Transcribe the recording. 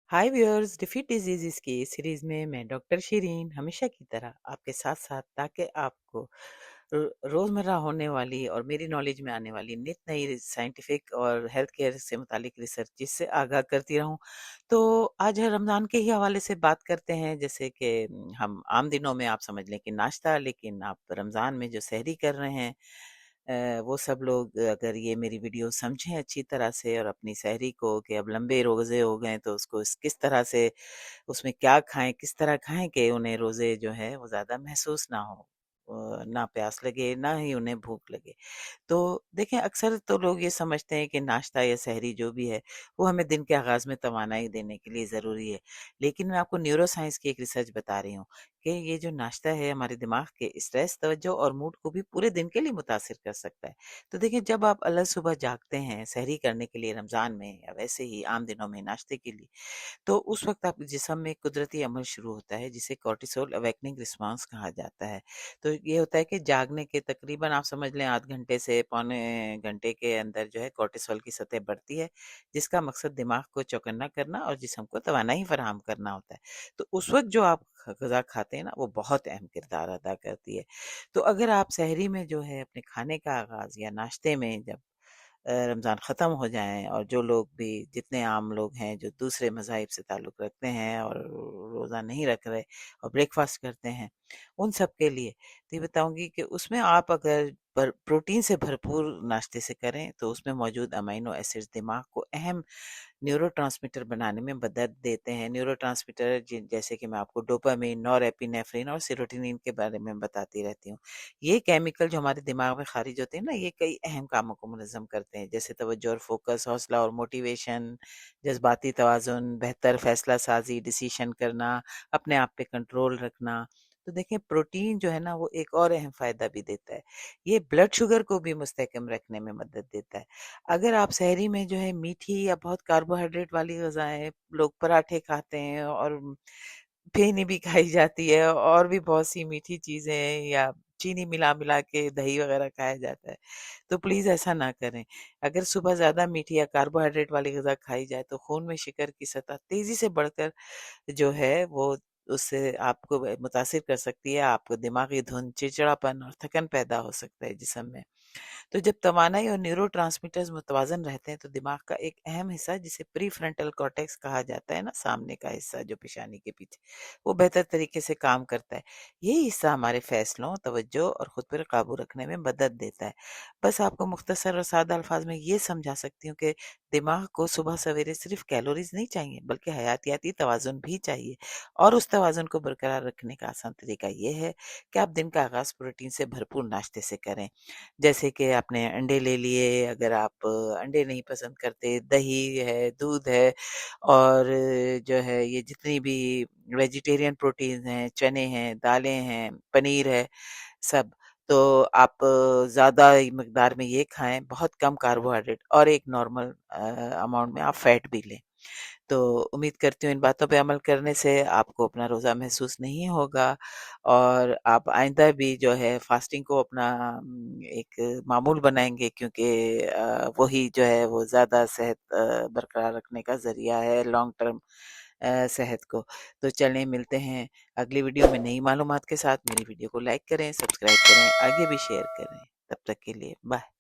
हाय viewers, defeat disease की इस series में मैं डॉक्टर शिरीन हमेशा की तरह आपके साथ साथ ताकि आपको रोज़मर्रा होने वाली और मेरी नॉलेज में आने वाली नित नई साइंटिफिक और हेल्थ केयर से मुतालिक रिसर्च जिससे आगाह करती रहूं। तो आज हम रमज़ान के ही हवाले से बात करते हैं। जैसे कि हम आम दिनों में आप समझ लें कि नाश्ता, लेकिन आप रमज़ान में जो सहरी कर रहे हैं, वो सब लोग अगर ये मेरी वीडियो समझें अच्छी तरह से और अपनी सहरी को, कि अब लंबे रोज़े हो गए तो उसको किस तरह से, उसमें क्या खाएँ, किस तरह खाएँ कि उन्हें रोज़े जो है वो ज़्यादा महसूस ना हो, ना प्यास लगे, ना ही उन्हें भूख लगे। तो देखें, अक्सर तो लोग ये समझते हैं कि नाश्ता या सहरी जो भी है वो हमें दिन के आगाज़ में तवानाई देने के लिए ज़रूरी है। लेकिन मैं आपको न्यूरो साइंस की एक रिसर्च बता रही हूँ कि ये जो नाश्ता है हमारे दिमाग के स्ट्रेस, तवज्जो और मूड को भी पूरे दिन के लिए मुतासिर कर सकता है। तो देखिए, जब आप सुबह जागते हैं सहरी करने के लिए रमज़ान में, या वैसे ही आम दिनों में नाश्ते के लिए, तो उस वक्त आपके जिस्म में एक कुदरती अमल शुरू होता है जिसे कॉर्टिसोल अवेकनिंग रिस्पांस कहा जाता है। तो ये होता है कि जागने के तकरीबन आप समझ लें आध घंटे से पौने घंटे के अंदर जो है कॉर्टिसोल की सतह बढ़ती है, जिसका मकसद दिमाग को चौकन्ना करना और जिस्म को तवानाई फराहम करना होता है। तो उस वक्त जो आप गज़ा खाते हैं ना, वो बहुत अहम किरदार अदा करती है। तो अगर आप सहरी में जो है अपने खाने का आगाज़ या नाश्ते में, जब रमज़ान ख़त्म हो जाएँ, और जो लोग भी, जितने आम लोग हैं जो दूसरे मज़ाहिब से ताल्लुक़ रखते हैं और रोज़ा नहीं रख रहे और ब्रेकफ़ास्ट करते हैं, उन सब के लिए तो ये बताऊँगी कि उसमें आप अगर प्रोटीन से भरपूर नाश्ते से करें तो उसमें मौजूद अमीनो एसिड्स दिमाग को अहम न्यूरोट्रांसमीटर बनाने में मदद देते हैं। न्यूरोट्रांसमीटर जैसे कि मैं आपको डोपामिन, नॉरएपिनेफ्रिन और सेरोटोनिन के बारे में बताती रहती हूँ। ये केमिकल जो हमारे दिमाग में खारिज होते हैं ना, ये कई अहम कामों को मुनज़्ज़म करते हैं, जैसे तवज्जो और फोकस, हौसला और मोटिवेशन, जज्बाती तवाज़ुन, बेहतर फ़ैसला साज़ी, डिसीशन करना, अपने आप पे कंट्रोल रखना। तो देखें, प्रोटीन जो है ना वो एक और अहम फ़ायदा भी देता है। ये ब्लड शुगर को भी मुस्तहकम रखने में मदद देता है। अगर आप सहरी में जो है मीठी या बहुत कार्बोहाइड्रेट वाली ग़िज़ाएँ, लोग पराठे खाते हैं और फेनी भी खाई जाती है और भी बहुत सी मीठी चीज़ें, या चीनी मिला-मिला के दही वग़ैरह खाया जाता है, तो प्लीज़ ऐसा ना करें। अगर सुबह ज़्यादा मीठी या कार्बोहाइड्रेट वाली ग़िज़ा खाई जाए तो खून में शक्कर की सतह तेज़ी से बढ़कर जो है वो उससे आपको मुतासिर कर सकती है। आपको दिमागी धुंध, चिड़चिड़ापन और थकन पैदा हो सकता है जिस्म में। तो जब तवानाई और न्यूरोट्रांसमीटर्स मुतवाज़न रहते हैं तो दिमाग का एक अहम हिस्सा, जिसे प्री फ्रंटल कॉर्टेक्स कहा जाता है ना, सामने का हिस्सा जो पेशानी के पीछे, वो बेहतर तरीके से काम करता है। यही हिस्सा हमारे फैसलों, तवज्जो और खुद पर काबू रखने में मदद देता है। बस आपको मुख्तसर और सादा अल्फाज में ये समझा सकती हूँ कि दिमाग को सुबह सवेरे सिर्फ कैलोरीज नहीं चाहिए, बल्कि हयातियाती तवाज़ुन भी चाहिए। और उस तवाज़ुन को बरकरार रखने का आसान तरीका ये है कि आप दिन का आगाज़ प्रोटीन से भरपूर नाश्ते से करें। जैसे कि आपने अंडे ले लिए, अगर आप अंडे नहीं पसंद करते, दही है, दूध है, और जो है ये जितनी भी वेजिटेरियन प्रोटीन्स हैं, चने हैं, दालें हैं, पनीर है, सब। तो आप ज़्यादा मकदार में ये खाएँ, बहुत कम कार्बोहाइड्रेट, और एक नॉर्मल अमाउंट में आप फैट भी लें। तो उम्मीद करती हूँ इन बातों पे अमल करने से आपको अपना रोज़ा महसूस नहीं होगा, और आप आइंदा भी जो है फ़ास्टिंग को अपना एक मामूल बनाएँगे, क्योंकि वही जो है वो ज़्यादा सेहत बरकरार रखने का ज़रिया है लॉन्ग टर्म सेहत को। तो चलें, मिलते हैं अगली वीडियो में नई मालूमात के साथ। मेरी वीडियो को लाइक करें, सब्सक्राइब करें, आगे भी शेयर करें। तब तक के लिए बाय।